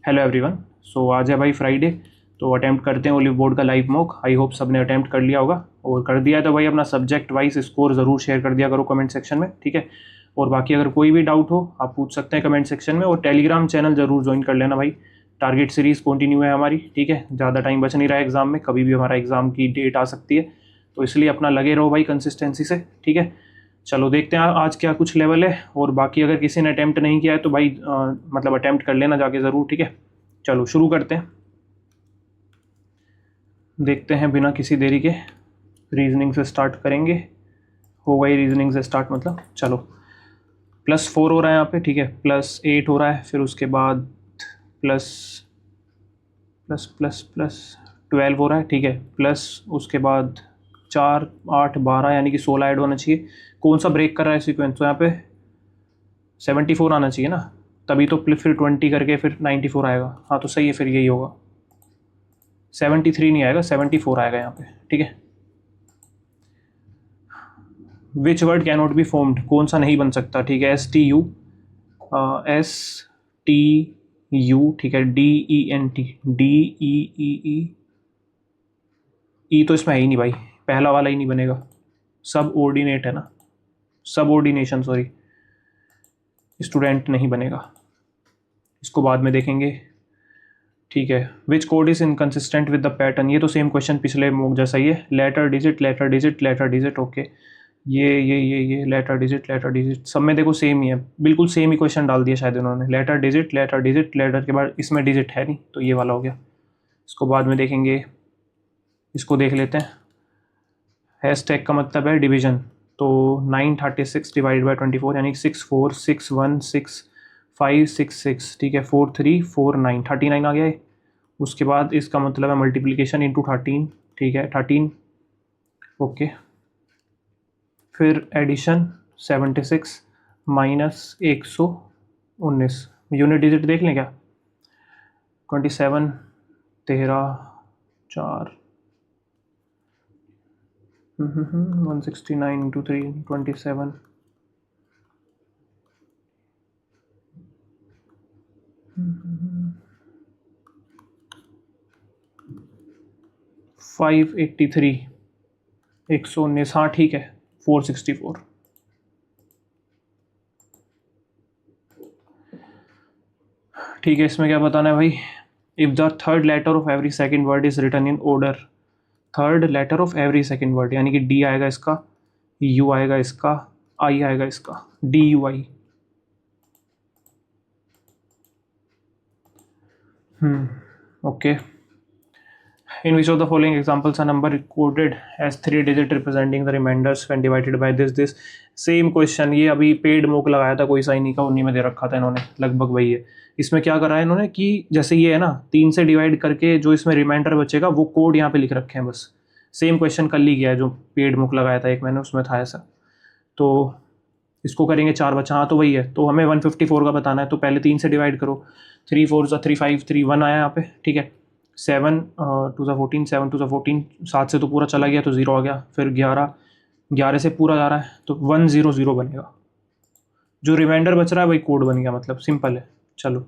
Hello everyone. सो आज है भाई फ्राइडे, तो अटैम्प्ट करते हैं ओलिव बोर्ड का लाइव मॉक। आई होप सबने अटैम्प्ट कर लिया होगा, और कर दिया है तो भाई अपना सब्जेक्ट वाइज स्कोर ज़रूर शेयर कर दिया करो कमेंट सेक्शन में, ठीक है। और बाकी अगर कोई भी डाउट हो आप पूछ सकते हैं कमेंट सेक्शन में, और टेलीग्राम चैनल ज़रूर ज्वाइन कर लेना भाई। टारगेट सीरीज़ कंटिन्यू है हमारी, ठीक है। ज़्यादा टाइम बच नहीं रहा है एग्ज़ाम में, कभी भी हमारा एग्ज़ाम की डेट आ सकती है, तो इसलिए अपना लगे रहो भाई कंसिस्टेंसी से, ठीक है। चलो देखते हैं आज क्या कुछ लेवल है, और बाकी अगर किसी ने अटैम्प्ट नहीं किया है तो भाई मतलब अटैम्प्ट कर लेना जाके ज़रूर, ठीक है। चलो शुरू करते हैं, देखते हैं बिना किसी देरी के। रीजनिंग से स्टार्ट करेंगे, हो गई रीजनिंग से स्टार्ट, मतलब चलो। +4 हो रहा है यहाँ पे, ठीक है। +8 हो रहा है, फिर उसके बाद प्लस प्लस प्लस प्लस 12 हो रहा है, ठीक है। प्लस उसके बाद 4 8 12 यानी कि 16 ऐड होना चाहिए। कौन सा ब्रेक कर रहा है सीक्वेंस, तो यहाँ पे 74 आना चाहिए ना, तभी तो फिर 20 करके फिर 94 आएगा। हाँ तो सही है, फिर यही होगा। 73 नहीं आएगा, 74 आएगा यहाँ पे, ठीक है। Which word can not be formed, कौन सा नहीं बन सकता, ठीक है। STU, ठीक है। DENT, तो इसमें है ही नहीं भाई, पहला वाला ही नहीं बनेगा। सब ऑर्डिनेट है ना, सब ऑर्डिनेशन, सॉरी, स्टूडेंट नहीं बनेगा, इसको बाद में देखेंगे, ठीक है। Which code is inconsistent with the pattern, ये तो सेम क्वेश्चन पिछले मॉक जैसा ही है। Letter digit letter digit letter digit, okay. ये लेटर डिजिट सब में देखो सेम ही है, बिल्कुल सेम ही क्वेश्चन डाल दिया शायद उन्होंने। लेटर डिजिट लेटर के बाद इसमें डिजिट है नहीं, तो ये वाला हो गया, इसको बाद में देखेंगे। इसको देख लेते हैं। हैशटैग का मतलब है डिवीजन, तो 936 डिवाइड बाई 24 यानी 64616566, ठीक है। 4349 39 आ गया है। उसके बाद इसका मतलब है मल्टीप्लिकेशन इंटू 13, ठीक है। 13, ओके। फिर एडिशन 76 माइनस 119, यूनिट डिजिट देख लें क्या। 27 13 4 169 इंटू 3 27 583 119, हाँ ठीक है। 464, ठीक है। इसमें क्या बताना है भाई। If the third letter of every second word is written in order, third letter of every second word यानी कि डी आएगा इसका, यू आएगा इसका, आई आएगा इसका, DUI। Okay. In which of the following examples a number recorded as 3 digit representing the remainders when divided by this same question, ये अभी पेड मोक लगाया था कोई साइनी का, उन्हीं में दे रखा था इन्होंने, लगभग वही है। इसमें क्या करा है इन्होंने कि जैसे ये है ना, 3 से डिवाइड करके जो इसमें रिमाइंडर बचेगा वो कोड यहाँ पे लिख रखे हैं बस। सेम क्वेश्चन कल ही गया है जो पेड मोक लगाया था एक मैंने, उसमें था ऐसा। तो इसको करेंगे 4 बचा, हाँ तो वही है। तो हमें 154 का बताना है, तो पहले 3 से डिवाइड करो। 3 4 3 5 3 1 आया यहाँ पे, ठीक है। 7 2 14 7 2 14, 7 से तो पूरा चला गया तो 0 आ गया। फिर 11 से पूरा जा रहा है तो 100 बनेगा। जो रिमाइंडर बच रहा है वही कोड बन गया, मतलब सिंपल है। चलो,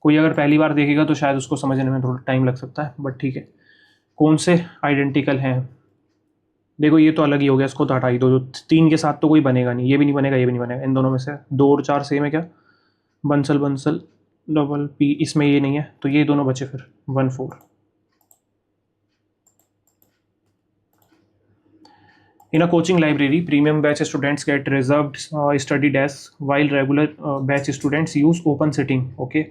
कोई अगर पहली बार देखेगा तो शायद उसको समझने में थोड़ा टाइम लग सकता है, बट ठीक है। कौन से आइडेंटिकल हैं, देखो ये तो अलग ही हो गया, इसको तो हटा ही दो। जो 3 के साथ तो कोई बनेगा नहीं, ये भी नहीं बनेगा, ये भी नहीं बनेगा। इन दोनों में से 2 और 4 सेम है क्या, बंसल बंसल डबल पी, इसमें ये नहीं है, तो ये दोनों बचे फिर 1 4। In a coaching library, premium batch students get reserved study desks while regular batch students use open sitting. Okay,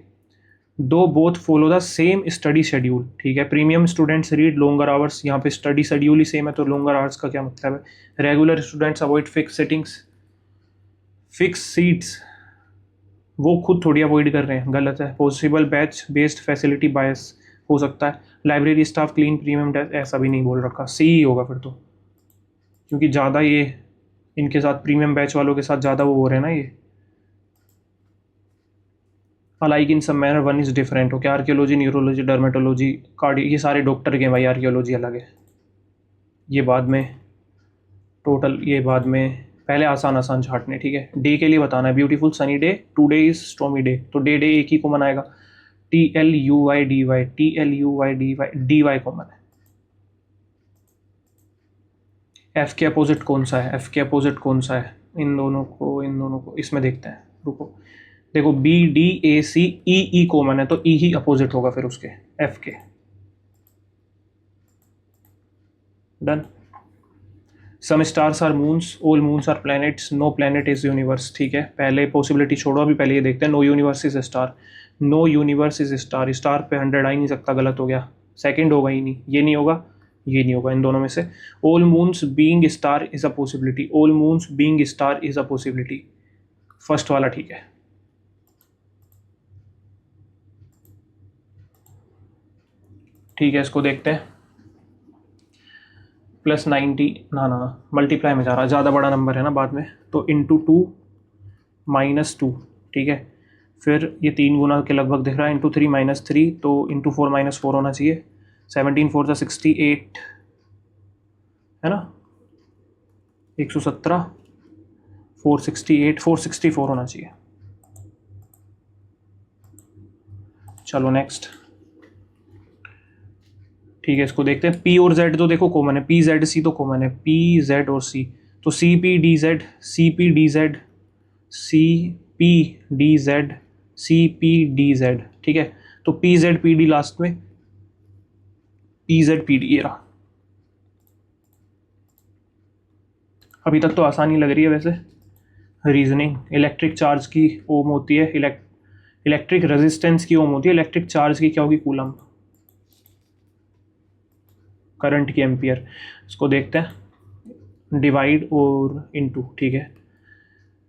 दो both follow the same study schedule, ठीक है। Premium students read longer hours, यहाँ पे स्टडी शेड्यूल ही same है, तो longer hours का क्या मतलब है। Regular students avoid fix sittings, fix seats वो खुद थोड़ी अवॉइड कर रहे हैं, गलत है। पॉसिबल बैच बेस्ड फैसिलिटी बायस हो सकता है। Library staff clean premium desk, ऐसा भी नहीं बोल रखा, सी ही होगा फिर तो, क्योंकि ज़्यादा ये इनके साथ प्रीमियम बैच वालों के साथ ज़्यादा वो हो रहे हैं ना ये। Alike in some manner one is different, okay. Archaeology, neurology, dermatology, cardio, ये सारे डॉक्टर के भाई, आर्कियोलॉजी अलग है, ये बाद में। टोटल ये बाद में, पहले आसान आसान छाटने, ठीक है। डे के लिए बताना है, beautiful sunny day, today is stormy day, तो डे डे एक ही को मनाएगा। TLUY dy कॉमन है। एफ के अपोजिट कौन सा है, एफ के अपोजिट कौन सा है, इन दोनों को इसमें देखते हैं, रुको। देखो BDAC ई कॉमन है तो ई ही अपोजिट होगा फिर उसके, एफ के। Done. Some stars are moons, all moons are planets, no planet is universe. ठीक है, पहले पॉसिबिलिटी छोड़ो, अभी पहले ये देखते हैं। No universe is star, no universe is star, star पे 100 आ ही नहीं सकता, गलत हो गया। सेकंड होगा ही नहीं, ये नहीं होगा, ये नहीं होगा, इन दोनों में से। All moons being star is a possibility, all moons being star is a possibility, first वाला ठीक है। ठीक है, इसको देखते हैं। +90, ना ना मल्टीप्लाई में जा रहा है, ज़्यादा बड़ा नंबर है ना बाद में, तो इंटू 2 -2। ठीक है, फिर ये 3 गुना के लगभग दिख रहा है, इंटू 3 -3, तो इंटू 4 -4 होना चाहिए। 17 4 सा 68 है ना, 117, 468 464 होना चाहिए। चलो नेक्स्ट। ठीक है, इसको देखते हैं। पी और जेड तो देखो कॉमन है, पी जेड सी तो कॉमन है, पी जेड और सी, तो C P D Z, C P D Z, C P D Z, C P D Z. ठीक है, तो P Z P D last में, पी जेड पी डी, ये रहा। अभी तक तो आसानी लग रही है वैसे। रीजनिंग, इलेक्ट्रिक चार्ज की ओम होती है, इलेक्ट्रिक रेजिस्टेंस की ओम होती है, इलेक्ट्रिक चार्ज की क्या होगी, कूलम, करंट की एम्पियर। इसको देखते हैं, डिवाइड और इनटू। ठीक है,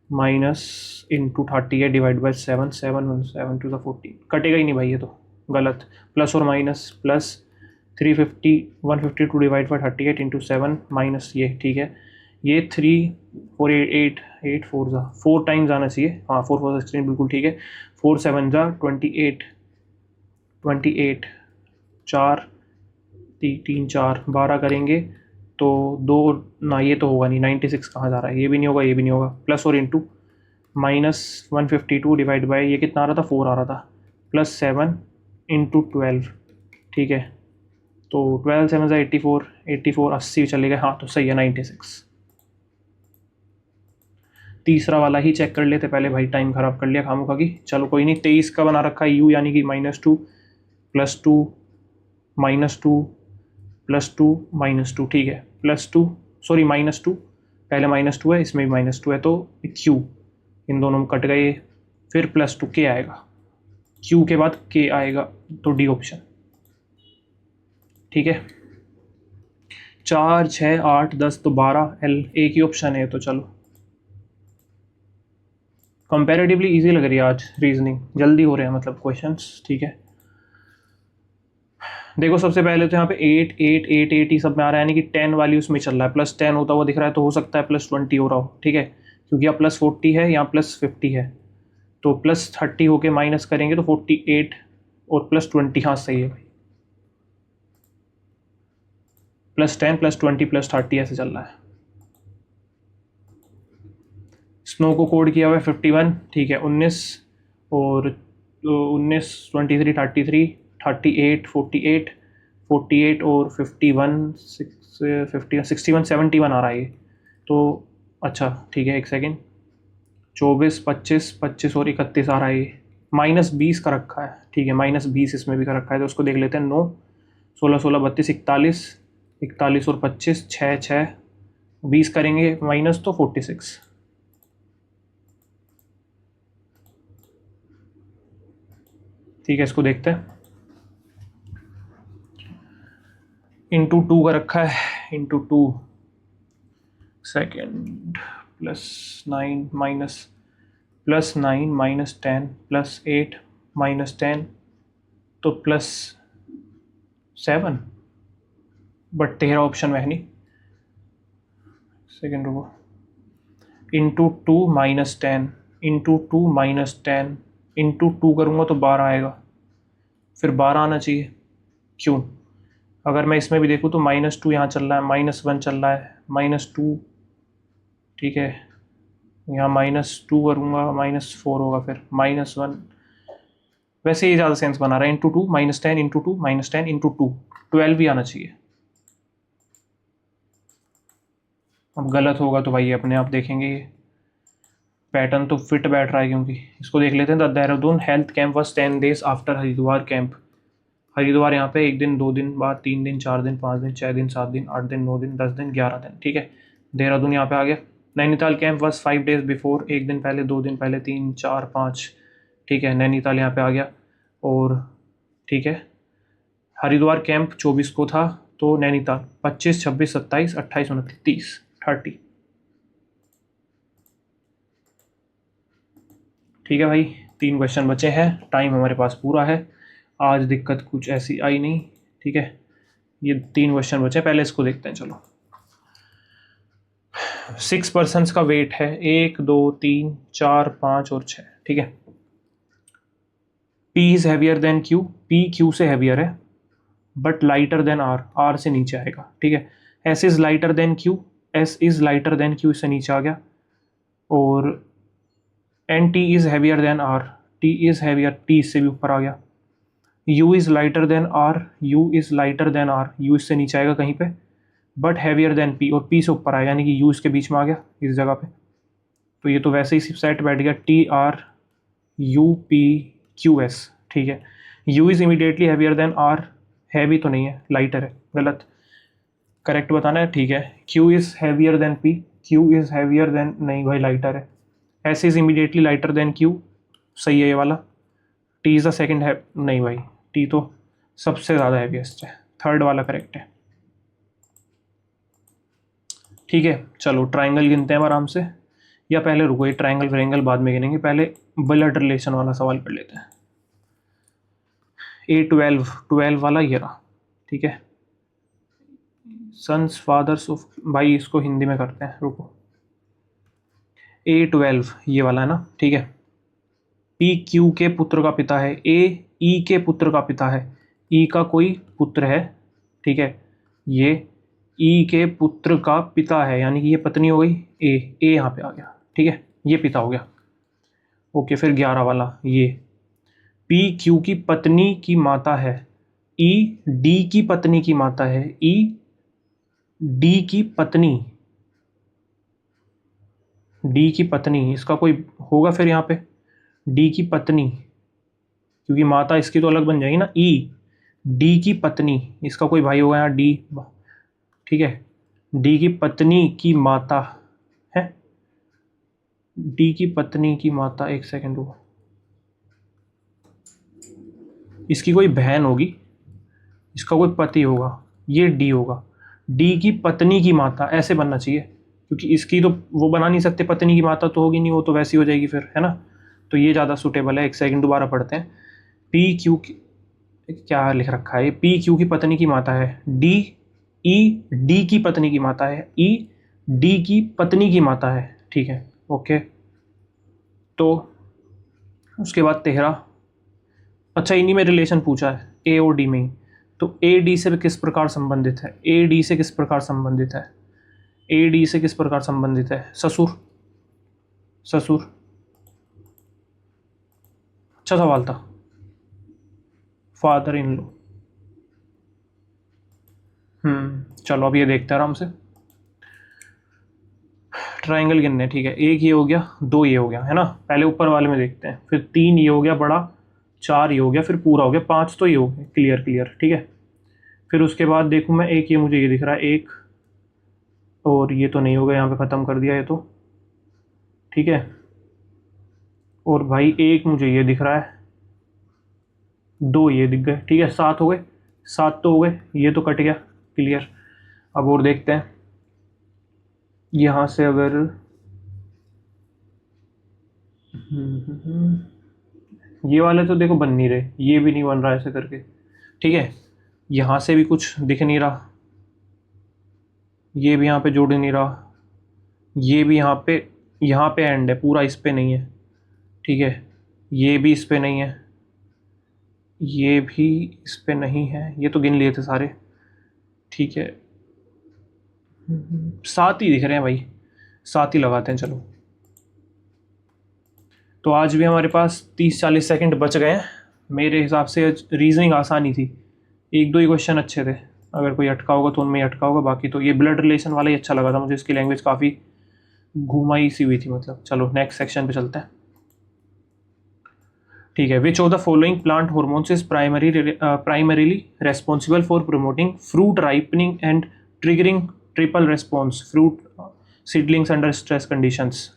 माइनस इंटू 30 है, डिवाइड बाई 7, 7 7 टू 14, कटेगा ही नहीं भाई, ये तो गलत। प्लस और minus, plus 350 152 divide by 38 into 7 minus ये। ठीक है, ये 3 4 8 8 4 ज़ा 4 टाइम्स आना चाहिए, हाँ 4 4 16 बिल्कुल ठीक है। 4 7 ज़ा 28 28, 4 3 4 12 करेंगे तो 2 ना, ये तो होगा नहीं, 96 कहाँ जा रहा है, ये भी नहीं होगा, ये भी नहीं होगा। प्लस और इंटू -152 डिवाइड बाई ये कितना आ रहा था, 4 आ रहा था, प्लस 7 इंटू 12। ठीक है, तो 12 7 ज़ा 84 84 80 चले गए, हाँ तो सही है 96। तीसरा वाला ही चेक कर लेते पहले भाई, टाइम खराब कर लिया खामोखा की। चलो कोई नहीं, 23 का बना रखा है यू, यानी कि -2 +2 -2 +2 -2। ठीक है, +2 सॉरी -2, पहले -2 है, इसमें भी -2 है, तो क्यू, इन दोनों में कट गए। फिर +2 के आएगा, क्यू के बाद के आएगा, तो डी ऑप्शन। ठीक है, 4 6 8 10 तो 12, एल एक ही ऑप्शन है, तो चलो। कंपैरेटिवली इजी लग रही है आज रीजनिंग, जल्दी हो रहे हैं मतलब क्वेश्चंस। ठीक है, देखो सबसे पहले तो यहाँ पे 8 8 8 8 ही सब में आ रहा है, यानी कि 10 वैल्यू उसमें चल रहा है, +10 होता हुआ दिख रहा है, तो हो सकता है +20 हो रहा हो। ठीक है, क्योंकि यहाँ +40 है, यहाँ +50 है, तो +30 होके माइनस करेंगे तो 48 और +20, हाँ सही है भाई, +10 +20 +30 ऐसे चल रहा है। स्नो को कोड किया हुआ है 51। ठीक है, 19 और 19 23 33 38 48 48 और 51 61 71 आ रहा है ये, तो अच्छा ठीक है, एक सेकेंड। 24 25 25 और 31 आ रहा है ये, -20 का रखा है। ठीक है, -20 इसमें भी का रखा है, तो उसको देख लेते हैं। 9 16 16 32 41 41 और 25 6 6 20 करेंगे माइनस, तो 46। ठीक है, इसको देखते हैं। इंटू 2 का रखा है, इंटू 2 सेकेंड, +9 -10 +8 -10 तो +7, बट 13 ऑप्शन में है नहीं। सेकेंड रुको, इंटू 2 -10 इंटू 2 -10 इंटू 2 करूँगा तो 12 आएगा, फिर 12 आना चाहिए। क्यों? अगर मैं इसमें भी देखूँ तो -2 यहाँ चल रहा है, -1 चल रहा है, -2। ठीक है, यहाँ -2 करूँगा, -4 होगा, फिर -1 वैसे ये ज़्यादा सेंस बना रहा है, into two minus 10 into two minus 10 into two, 12 भी आना चाहिए। अब गलत होगा तो भाई अपने आप देखेंगे, ये पैटर्न तो फिट बैठ रहा है क्योंकि इसको देख लेते हैं। The Dehradun health camp was 10 days after Haridwar camp. Haridwar यहाँ पे 1 दिन 2 दिन बाद 3 दिन 4 दिन 5 दिन 6 दिन 7 दिन 8 दिन 9 दिन 10 दिन 11 दिन, ठीक है। देहरादून यहाँ पे आ गया। Nainital camp was 5 days before, 1 दिन पहले 2 दिन पहले 3 4 5, ठीक है। नैनीताल यहाँ पे आ गया और ठीक है। हरिद्वार कैंप 24 को था तो नैनीताल 25 26 27 28 29 30 30, ठीक है भाई। 3 क्वेश्चन बचे हैं, टाइम हमारे पास पूरा है, आज दिक्कत कुछ ऐसी आई नहीं, ठीक है। ये 3 क्वेश्चन बचे, पहले इसको देखते हैं। चलो 6 पर्सन्स का वेट है 1 2 3 4 5 और 6, ठीक है। P is heavier than Q, P Q से हैवियर है but lighter than R, R से नीचे आएगा, ठीक है। S is lighter than Q, S is lighter than Q से नीचे आ गया। और and T is heavier than R, T is heavier, T से भी ऊपर आ गया। U is lighter than R, U is lighter than R, U इससे नीचे आएगा कहीं पे, बट हैवियर देन P, और P से ऊपर आएगा, यानी कि U इसके बीच में आ गया इस जगह पे। तो ये तो वैसे ही सेट बैठ गया, T R U P Q S, ठीक है। U is immediately heavier than R, heavy तो नहीं है, लाइटर है, गलत, करेक्ट बताना है, ठीक है। Q is heavier than P, Q is heavier than, नहीं भाई लाइटर है। S is immediately lighter than Q, सही है ये वाला। T इज द सेकंड है, नहीं भाई T तो सबसे ज़्यादा हैवीएस्ट है, थर्ड वाला करेक्ट है, ठीक है। चलो ट्राइंगल गिनते हैं आराम से, या पहले रुको, ये ट्राइंगल व्रेंगल बाद में गिनेंगे, पहले ब्लड रिलेशन वाला सवाल कर लेते हैं। A12 12 वाला ये रहा, ठीक है। सन्स फादर्स ऑफ, भाई इसको हिंदी में करते हैं, रुको। A12 ये वाला है ना, ठीक है। P Q के पुत्र का पिता है, A E के पुत्र का पिता है, E का कोई पुत्र है, ठीक है। ये E के पुत्र का पिता है, यानी कि ये पत्नी हो गई, A यहाँ पे आ गया, ठीक है, ये पिता हो गया। ओके, फिर 11 वाला ये P Q की पत्नी की माता है, E D की पत्नी की माता है, E D की पत्नी, D की पत्नी, इसका कोई होगा फिर यहाँ पे D की पत्नी, क्योंकि माता इसकी तो अलग बन जाएगी ना, E D की पत्नी, इसका कोई भाई होगा यहाँ D, ठीक है। D की पत्नी की माता है, D की पत्नी की माता, एक सेकेंड रुको, इसकी कोई बहन होगी, इसका कोई पति होगा, ये D होगा, D की पत्नी की माता ऐसे बनना चाहिए, क्योंकि इसकी तो वो बना नहीं सकते, पत्नी की माता तो होगी नहीं, वो तो वैसी हो जाएगी फिर, है ना। तो ये ज़्यादा सूटेबल है। एक सेकंड दोबारा पढ़ते हैं। P Q की, क्या लिख रखा है, P Q की पत्नी की माता है, D E D की पत्नी की माता है, E D की पत्नी की माता है, ठीक है, ओके। तो उसके बाद 13, अच्छा इन्हीं में रिलेशन पूछा है, A और D में ही, तो A D से किस प्रकार संबंधित है, A D से किस प्रकार संबंधित है, A D से किस प्रकार संबंधित है, ससुर, ससुर, अच्छा सवाल था, फादर इन लॉ। चलो अब ये देखते हैं आराम से, ट्राइंगल गिनने, ठीक है। एक ये हो गया, 2 ये हो गया, है ना, पहले ऊपर वाले में देखते हैं, फिर 3 ये हो गया बड़ा, 4 ये हो गया, फिर पूरा हो गया, 5 तो ये हो गया, क्लियर क्लियर, ठीक है। फिर उसके बाद देखूँ मैं, एक ये मुझे ये दिख रहा है, एक, और ये तो नहीं होगा, यहाँ पे ख़त्म कर दिया ये तो, ठीक है। और भाई एक मुझे ये दिख रहा है, 2 ये दिख गए, ठीक है, 7 हो गए, 7 तो हो गए, ये तो कट गया, क्लियर। अब और देखते हैं, यहाँ से अगर ये वाले तो देखो बन नहीं रहे, ये भी नहीं बन रहा ऐसे करके, ठीक है। यहाँ से भी कुछ दिख नहीं रहा, ये भी यहाँ पे जुड़ नहीं रहा, ये भी यहाँ पे एंड है पूरा, इस पे नहीं है, ठीक है। ये भी इस पे नहीं है, ये भी इस पे नहीं है, ये तो गिन लिए थे सारे, ठीक है। 7 ही दिख रहे हैं भाई, 7 ही लगाते हैं, चलो। तो आज भी हमारे पास 30-40 सेकंड बच गए हैं, मेरे हिसाब से रीजनिंग आसान ही थी, एक दो ही क्वेश्चन अच्छे थे, अगर कोई अटका होगा तो उनमें ही अटका होगा, बाकी तो ये ब्लड रिलेशन वाला ही अच्छा लगा था मुझे, इसकी लैंग्वेज काफ़ी घुमाई सी हुई थी मतलब। चलो नेक्स्ट सेक्शन पे चलते हैं। ठीक है, which of the following plant hormones is primarily responsible for promoting fruit ripening and triggering triple response fruit seedlings under stress conditions.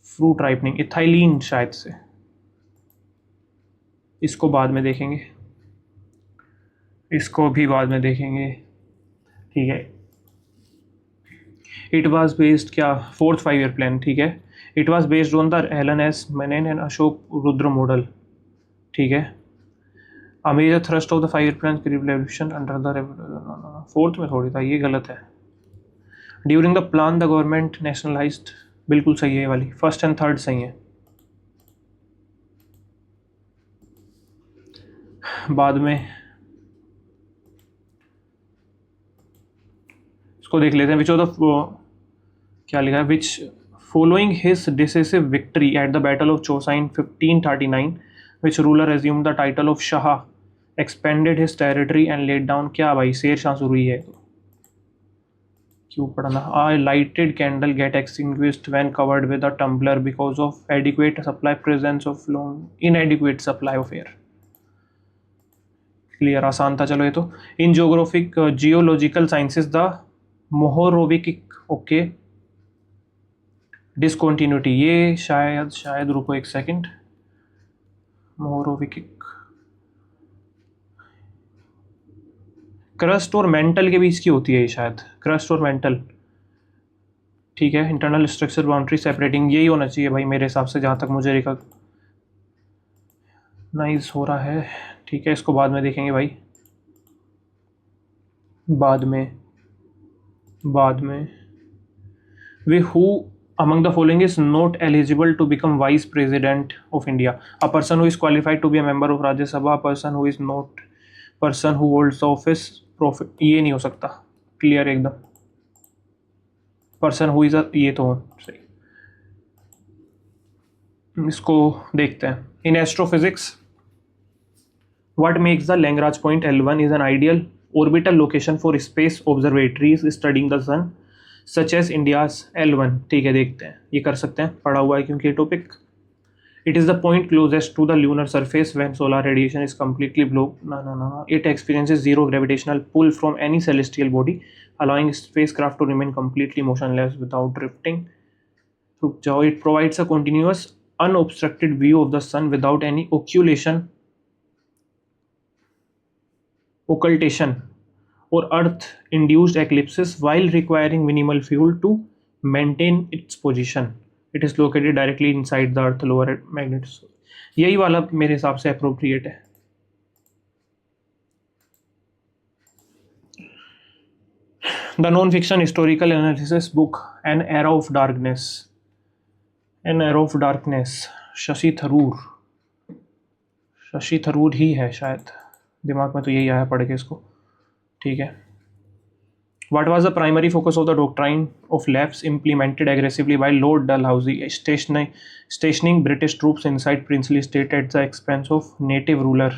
Fruit ripening, ethylene शायद से, इसको बाद में देखेंगे, इसको भी बाद में देखेंगे। ठीक है, इट वाज बेस्ड क्या, 4th 5 year प्लान। ठीक है, it was based on the Alan S Manne and Ashok Rudra model. ठीक है, a major thrust of the 5 year plan की रिवोल्यूशन अंडर द 4th में थोड़ी था, ये गलत है। During the plan the government nationalised, बिल्कुल सही है ये वाली, 1st and 3rd सही है। बाद में इसको देख लेते हैं, विच ऑफ द, क्या लिखा है, which following his decisive victory at the battle of Chausa in 1539 which ruler assume the title of Shah expanded his territory and laid down, क्या भाई शेर शाह सुरी है, क्यों पढ़ना। A lighted candle get extinguished when covered with a tumbler because of adequate supply presence of inadequate supply of air. Clear, आसान था। चलो ये तो in geographic geological sciences the Mohorovicic, okay, discontinuity, ये शायद रुको एक सेकंड, मोहोरोविक क्रस्ट और मेंटल के बीच की होती है ये शायद, क्रस्ट और मेंटल। ठीक है, इंटरनल स्ट्रक्चर बाउंड्री सेपरेटिंग, यही होना चाहिए भाई मेरे हिसाब से, जहाँ तक मुझे रिकॉग्नाइज हो रहा है। ठीक है, इसको बाद में देखेंगे भाई, बाद में way who among the following is not eligible to become vice president of India? A person who is qualified to be a member of Rajya Sabha, a person who is not, person who holds the office profit, ये नहीं हो सकता, clear एकदम, person who is a, ये तो सही। इसको देखते हैं, इन astrophysics what makes the Lagrange point L1 is an ideal orbital location for space observatories studying the sun such as India's L1। ठीक है, देखते हैं, ये कर सकते हैं, पढ़ा हुआ है क्योंकि ये topic. It is the point closest to the lunar surface when solar radiation is completely block, ना, it experiences zero gravitational pull from any celestial body allowing spacecraft to remain completely motionless without drifting। रुक जाओ, it provides a continuous unobstructed view of the sun without any occultation or earth induced eclipses while requiring minimal fuel to maintain its position। It is located directly inside the earth lower magnitude। यही वाला मेरे हिसाब से appropriate है। The non-fiction historical analysis book An Era of Darkness, Shashi Tharoor ही है शायद, दिमाग में तो यही आया पढ़ के इसको। ठीक है, What was the primary focus of the doctrine of lapse implemented aggressively by Lord Dalhousie, stationing British troops inside princely state at the expense of native ruler?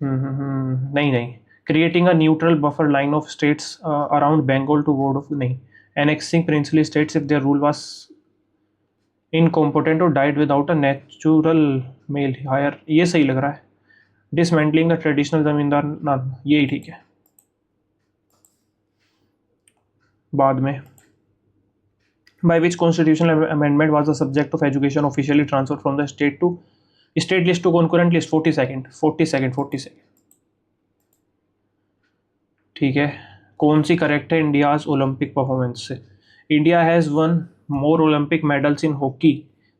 नहीं, creating a neutral buffer line of states around Bengal to ward off, नहीं, annexing princely states if their rule was incompetent or died without a natural male heir, ये सही लग रहा है। Dismantling the traditional जमींदार, ना, यही ठीक है। बाद में by which constitutional amendment was the subject of education officially transferred from the state list to concurrent list? 40 सेकेंड। ठीक है, कौन सी करेक्ट है इंडियाज ओलंपिक परफॉर्मेंस से? India has won more Olympic medals in hockey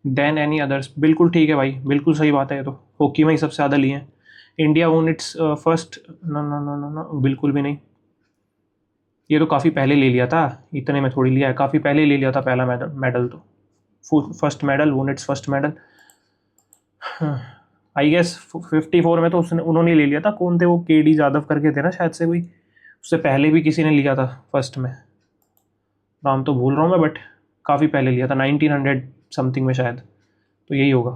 than any others, बिल्कुल ठीक है भाई, बिल्कुल सही बात है, ये तो हॉकी में ही सबसे ज़्यादा लिए हैं। इंडिया वोन इट्स फर्स्ट, no, बिल्कुल भी नहीं, ये तो काफ़ी पहले ले लिया था, इतने में थोड़ी लिया है, काफ़ी पहले ले लिया था पहला मेडल तो, first medal, won its first medal, I guess 54 में तो उन्होंने ले लिया था, कौन थे वो, KD यादव करके थे ना शायद से कोई, उससे पहले भी किसी ने लिया था फर्स्ट में, नाम तो भूल रहा हूँ मैं, बट काफ़ी पहले लिया था 1900 समथिंग में शायद, तो यही होगा।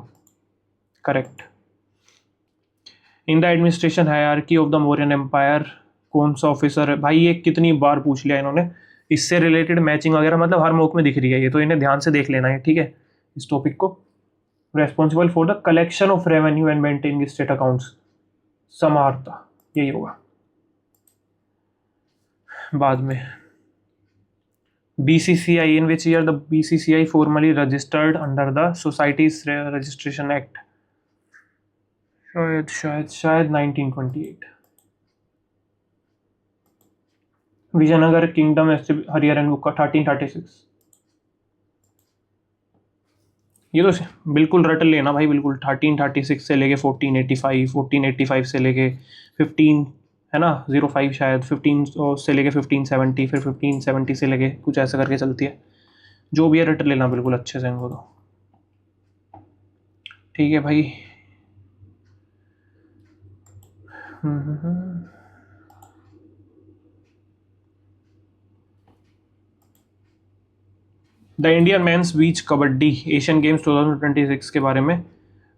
Correct. In the administration hierarchy of the Mauryan empire कौन सा ऑफिसर है? भाई ये कितनी बार पूछ लिया इन्होंने, इससे रिलेटेड मैचिंग वगैरह मतलब हर मॉक में दिख रही है ये, तो इन्हें ध्यान से देख लेना है, ठीक है, इस टॉपिक को। Responsible for the collection of revenue and maintaining state accounts, समाहर्ता, यही होगा। बाद में BCCI, in which year the BCCI formally registered under the Societies Registration Act? शायद 1928। विजयनगर किंगडम हरिहरन बुक का 1336। ये तो बिल्कुल रट लेना भाई, बिल्कुल 1336 से लेके 1485, 1485 से लेके 15 है ना 05 शायद, 15 से लेके 1570, फिर 1570 से लेके कुछ ऐसा करके चलती है, जो भी है रट लेना बिल्कुल अच्छे से इनको तो, ठीक है भाई। The Indian mains beach kabaddi Asian games 2026 के बारे में।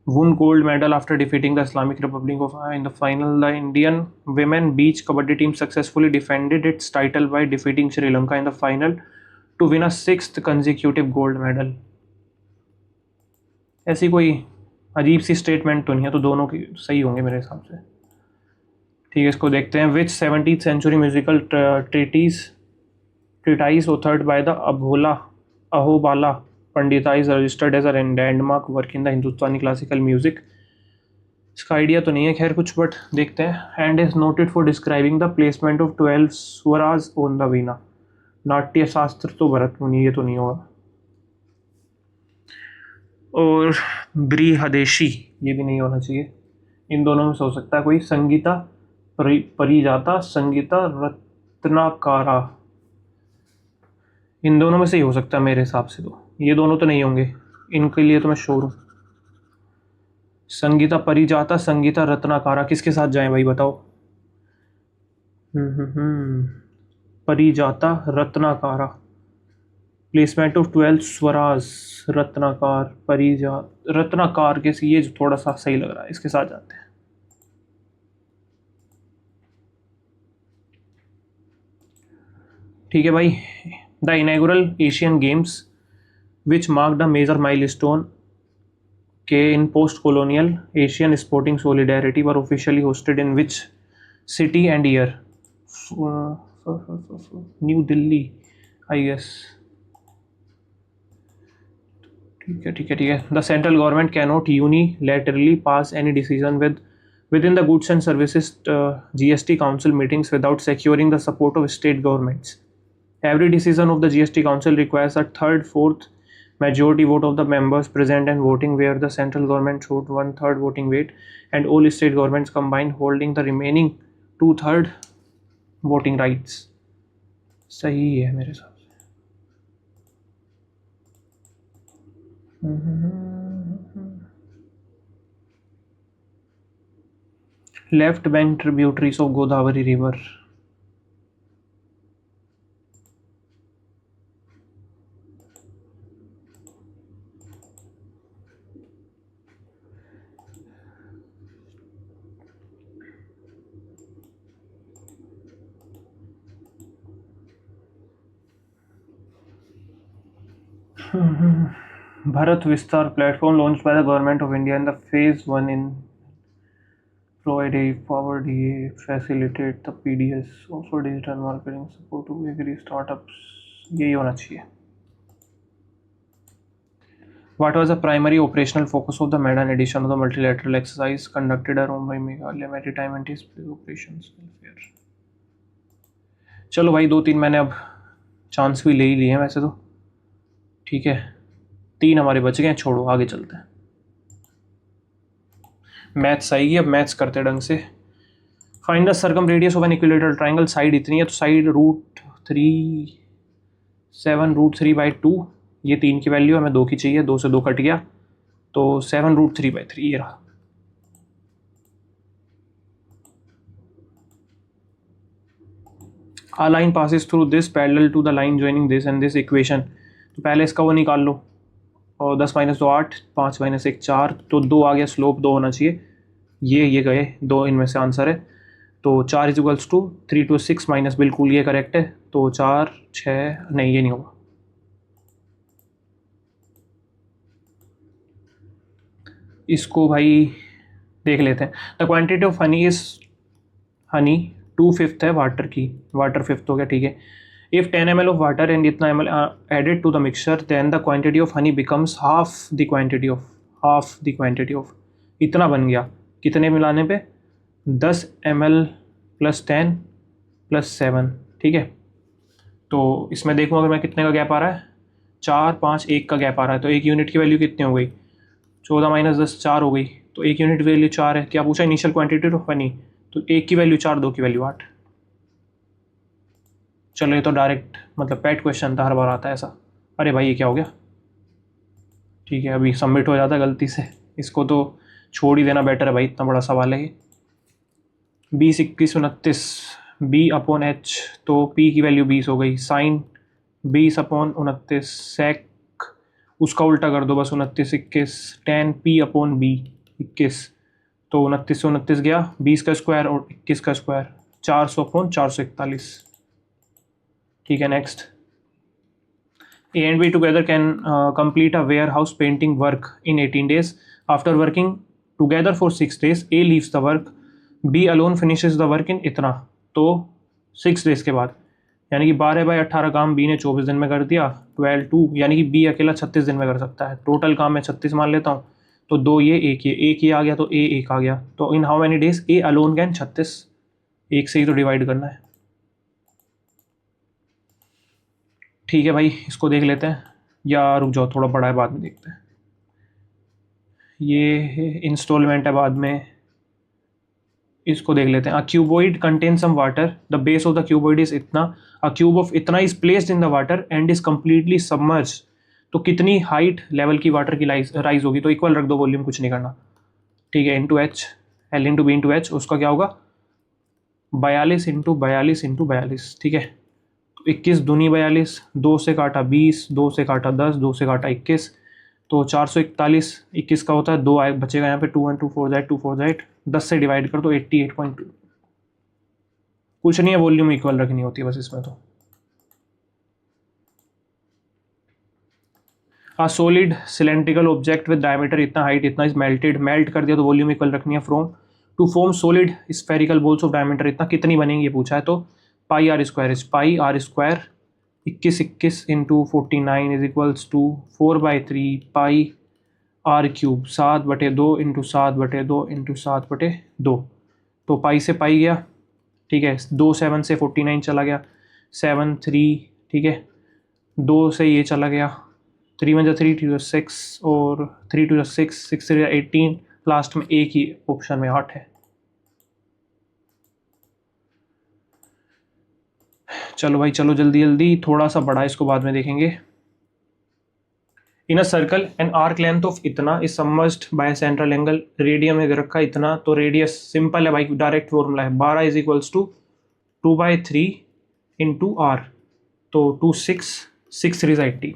won gold medal after defeating the Islamic Republic of in the final. The Indian women beach kabaddi team successfully defended its title by defeating Sri Lanka in the final to win a 6th consecutive gold medal. ऐसी कोई अजीब सी statement तो नहीं है, तो दोनों की सही होंगे मेरे हिसाब से, ठीक है। इसको देखते हैं। विच 17th century musical treatise authored by the Ahobala Pandita is registered as a landmark work in the Hindustani classical music? इसका आइडिया तो नहीं है खैर कुछ, बट देखते हैं। And is noted for describing the placement of 12 swaras on the veena. Natya Shastra तो भरत मुनि, ये तो नहीं होगा। और बृहदेशी, ये भी नहीं होना चाहिए। इन दोनों में से हो सकता है कोई। संगीता परिजाता, संगीता रत्नाकारा, इन दोनों में से ही हो सकता है मेरे हिसाब से, तो ये दोनों तो नहीं होंगे, इनके लिए तो मैं श्योर हूँ। संगीता परिजाता, संगीता रत्नाकारा, किसके साथ जाएं भाई बताओ? परिजाता रत्नाकारा, प्लेसमेंट ऑफ 12 स्वराज, रत्नाकार रत्नाकार के ये जो थोड़ा सा सही लग रहा है, इसके साथ जाते हैं। ठीक है भाई। The inaugural Asian games which marked a major milestone के in post colonial Asian sporting solidarity were officially hosted in which city and year? New Delhi, I guess. ठीक है। The central government cannot unilaterally pass any decision within the goods and services GST council meetings without securing the support of state governments. Every decision of the GST council requires a third-fourth majority vote of the members present and voting, where the central government showed 1/3 voting weight and all state governments combined holding the remaining 2/3 voting rights. सही है मेरे हिसाब से। Left bank tributaries of Godavari river. Bharat Vistar platform launched by the government of India in the phase 1 in provide a power DA, facilitate the PDS, offer digital marketing support to agri startups. यही होना चाहिए। What was the primary operational focus of the Medan edition of the multilateral exercise conducted around by Meghalaya Maritime Anti-Spray Operations Welfare? चलो भाई, 2-3 मैंने अब chance भी ले ही लिए हैं वैसे तो, ठीक है। 3 हमारे बच गए हैं, छोड़ो आगे चलते हैं। मैथ्स आएगी, अब मैथ्स करते ढंग से। Find the circum radius of an equilateral triangle, side इतनी है तो साइड √3/2, ये 3 की वैल्यू है, हमें 2 की चाहिए, 2 से 2 कट गया तो 7√3/3 ये रहा। A line passes through this parallel to the line joining this and this equation, तो पहले इसका वो निकाल लो, और 10 माइनस 2 8, 5 माइनस 1 4, तो 2 आ गया, स्लोप 2 होना चाहिए। ये गए 2, इनमें से आंसर है। तो 4 is equals to 3 to 6 minus, बिल्कुल ये करेक्ट है। तो 4 6, नहीं ये नहीं होगा। इसको भाई देख लेते हैं। The quantity of honey is, Honey 2/5 है वाटर की, वाटर 5th हो गया, ठीक है। If 10 ml of water and इतना ml added to the mixture, then the quantity of honey becomes half the quantity of, इतना बन गया कितने मिलाने पे, 10 ml प्लस 10 प्लस 7, ठीक है। तो इसमें देखूँ अगर मैं कितने का गैप आ रहा है, 4 5 1 का गैप आ रहा है। तो एक यूनिट की वैल्यू कितनी हो गई, 14 माइनस 10 4 हो गई। तो एक यूनिट वैल्यू 4 है। क्या पूछा, इनिशियल क्वांटिटी ऑफ हनी, तो एक की वैल्यू 4, दो की वैल्यू 8। चलो ये तो डायरेक्ट मतलब पैट क्वेश्चन था, हर बार आता है ऐसा। अरे भाई ये क्या हो गया, ठीक है अभी सबमिट हो जाता गलती से, इसको तो छोड़ ही देना बेटर है भाई, इतना बड़ा सवाल है ये। 20 21 29, बी अपॉन एच, तो पी की वैल्यू 20 हो गई, साइन 20 अपॉन 29, सेक उसका उल्टा कर दो बस, 29 21, टेन पी अपॉन बी 21, तो 29 से 29 गया, 20 का स्क्वायर और 21 का स्क्वायर, 400 अपॉन 441, ठीक है। Next, A and B together can complete a warehouse painting work in 18 days. After working together for 6 days, A leaves the work, B alone finishes the work in इतना, तो 6 days के बाद, यानी कि 12/18 काम B ने 24 दिन में कर दिया, 12 2, यानी कि B अकेला 36 दिन में कर सकता है। टोटल काम मैं 36 मान लेता हूँ, तो 2 ये एक ये आ गया, तो A 1 आ गया। तो in how many days A alone can 36, एक से ही तो डिवाइड करना है, ठीक है भाई। इसको देख लेते हैं, या रुक जाओ थोड़ा बड़ा है, बाद में देखते हैं। ये इंस्टॉलमेंट है बाद में, इसको देख लेते हैं। A cuboid contain some water, the base of the cuboid is इतना, अ क्यूब ऑफ इतना is placed in the water and is completely submerge, तो कितनी हाइट लेवल की वाटर की राइज होगी, तो इक्वल रख दो वॉल्यूम, कुछ नहीं करना, ठीक है। Into H, L into B into H, उसका क्या होगा 42 इंटू 42 इंटू 42, ठीक है। 21 दूनी 42, 2 से काटा 20, 2 से काटा 10, 2 से काटा 21, तो 441, 21 का होता है 2 आए बचेगा यहाँ पे, 2 1 2 4 जाइट, 2 4 जाइट, 10 से डिवाइड कर दो 88.2, कुछ नहीं है, वॉल्यूम इक्वल रखनी होती है बस इसमें। तो a solid cylindrical object with diameter इतना, हाइट इतना, इज मेल्टेड, मेल्ट कर दिया तो वॉल्यूम इक्वल रखनी है। From to form solid spherical balls of diameter इतना, कितनी बनेंगी ये पूछा है, तो pi r square is pi r square 21 into 49 is equals to 4/3 pi r cube, 7/2 into 7/2 into 7/2, तो पाई से पाई गया, ठीक है। 2 7 से 49 चला गया, 7 3, ठीक है। 2 से ये चला गया, 3 1 3 2 6, और 3 2 6 6 3 18, लास्ट में एक ही ऑप्शन में 8 है। चलो भाई चलो जल्दी जल्दी, थोड़ा सा बड़ा है, इसको बाद में देखेंगे। In a circle an arc length of इतना is submerged by central angle, radium है दे रखा है इतना, तो रेडियस सिंपल है भाई, डायरेक्ट फॉर्मूला है, 12 is equals to 2/3 into R, तो 2 6 6 3 80,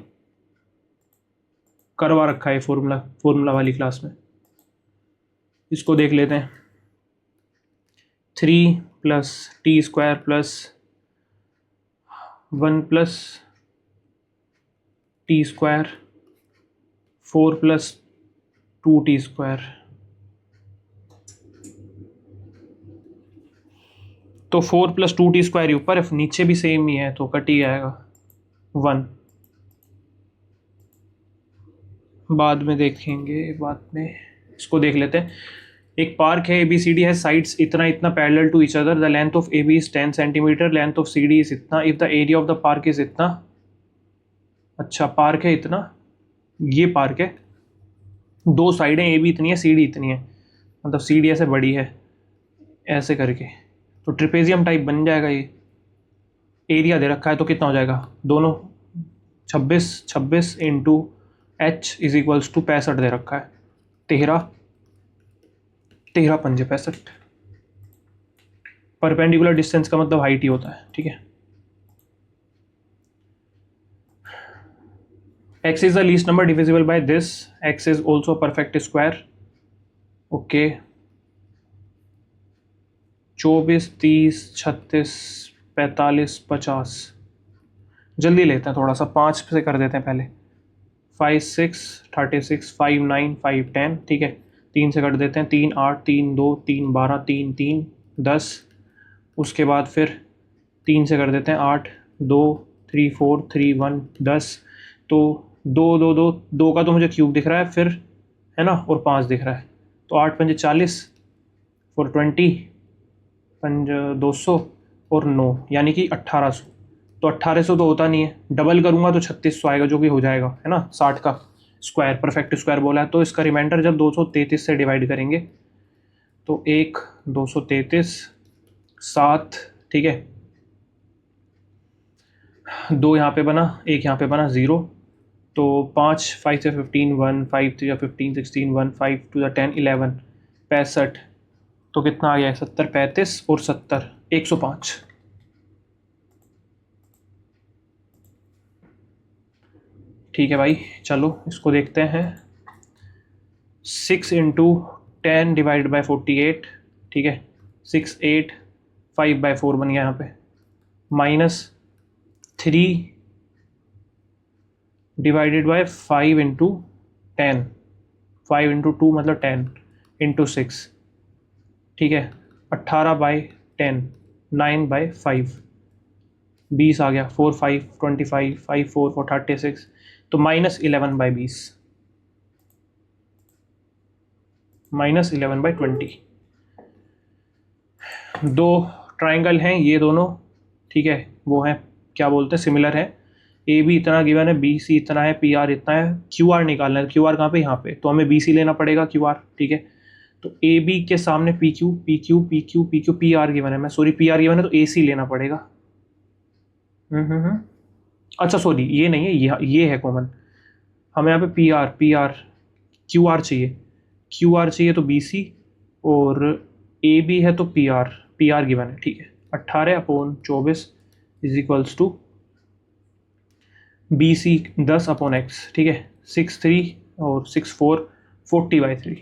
करवा रखा है फॉर्मूला वाली क्लास में। इसको देख लेते हैं, 3 plus T square plus 1 plus T square, 4 plus 2t square, तो 4 प्लस 2t स्क्वायर ऊपर है, नीचे भी सेम ही है, तो कट ही आएगा 1, बाद में देखेंगे बाद में। इसको देख लेते हैं, एक पार्क है, ABCD है, साइड्स इतना इतना parallel to each other, the length of AB is 10 centimeter, length of CD is इतना, if the area of the park is इतना। अच्छा पार्क है इतना, ये पार्क है, दो साइडें AB इतनी है, CD इतनी है, मतलब CD ऐसे बड़ी है ऐसे करके, तो ट्रिपेजियम टाइप बन जाएगा ये। एरिया दे रखा है तो कितना हो जाएगा, दोनों 26 26 into H is equals to 65 दे रखा है, 13 13 पंजे 65, परपेंडिकुलर डिस्टेंस का मतलब हाइट ही होता है, ठीक है। x is the least number divisible by this, x is also a perfect square. Okay 24, 30, 36, 45, 50, जल्दी लेते हैं थोड़ा सा, 5 से कर देते हैं पहले, 5, 6, 36, 5, 9, 5, 10, ठीक है, 3 से कर देते हैं, 3, 8, 3, 2, 3, 12, 3, 3, 10, उसके बाद फिर 3 से कर देते हैं 8, 2, 3, 4, 3, 1, 10, तो 2, 2, 2, 2 का तो मुझे क्यूब दिख रहा है फिर, है ना, और 5 दिख रहा है, तो 8 पंजे 40, 420, 200 और 9 यानी कि 1800, तो 1800 तो होता नहीं है, डबल करूँगा तो 3600 आएगा, जो कि हो जाएगा, है ना, 60 का स्क्वायर, परफेक्ट स्क्वायर बोला है, तो इसका रिमाइंडर जब 233 से डिवाइड करेंगे तो 1, 233, 7, ठीक है, 2 यहाँ पे बना, 1 यहाँ पे बना, 0, तो 5, 5 से 15, 1, 5 3 15, 16, 1, 5 2 10, 11, 65, तो कितना आ गया, 70, 35 और 70, 105। ठीक है भाई, चलो इसको देखते हैं। 6 × 10 डिवाइड बाई 48, ठीक है, 6, 8, 5/4 बन गया यहाँ पे, -3 डिवाइडेड बाय 5 × 10, 5 × 2 मतलब 10 × 6, ठीक है, 18/10, 9/5, 20 आ गया, 4, 5, 25, 5, 4, 4, 36, तो -11/20, -11/20। दो ट्राइंगल हैं ये दोनों, ठीक है, वो हैं, क्या बोलते हैं, सिमिलर है, ए बी इतना गिवन है, बी सी इतना है, पी आर इतना है, क्यू आर निकालना है, क्यू आर कहाँ पे, यहाँ पे, तो हमें बी सी लेना पड़ेगा, क्यू आर, ठीक है, तो ए बी के सामने P Q, P Q, P Q, P Q, P R given है, मैं सॉरी पी आर गिवन है, तो ए सी लेना पड़ेगा। अच्छा सॉरी ये नहीं है, ये है कॉमन, हमें यहाँ पे पी आर क्यू आर चाहिए तो बी सी, और ए बी है तो पी आर गिवन है, ठीक है, 18/24 is equals to B C 10/x, ठीक है, 6, 3 और 6, 4, 40/3।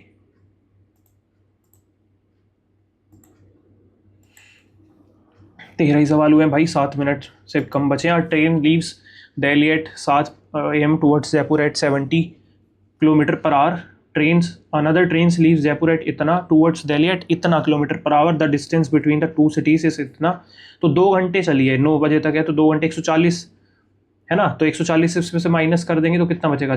तेरह ही सवाल हुए हैं भाई, 7 मिनट से कम बचे हैं। Train leaves Delhi at 7 AM towards Jaipur at 70 km/h, another trains leaves Jaipur at इतना towards Delhi at इतना km/h, the distance between the two cities is इतना, तो 2 घंटे चली है, 9 बजे तक है, तो 2 घंटे 140 है ना, तो 140 इसमें से माइनस कर देंगे तो कितना बचेगा,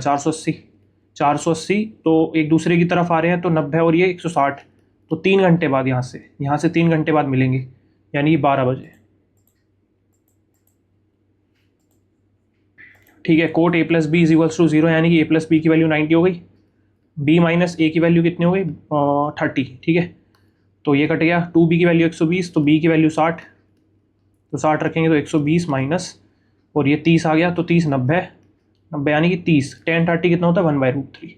480, तो एक दूसरे की तरफ आ रहे हैं, तो 90 और ये 160, तो 3 घंटे बाद यहाँ से 3 घंटे बाद मिलेंगे, यानी 12 बजे, ठीक है। कोट A + B = 0, यानी कि A + B की वैल्यू 90 हो गई, B - A की वैल्यू कितनी हो गई, 30, ठीक है, तो ये कट गया, 2B की वैल्यू 120, तो B की वैल्यू 60, तो 60 रखेंगे तो 120 माइनस, और ये 30 आ गया, तो 30, 90 यानी कि 30, 10 30 कितना होता है, 1/√3,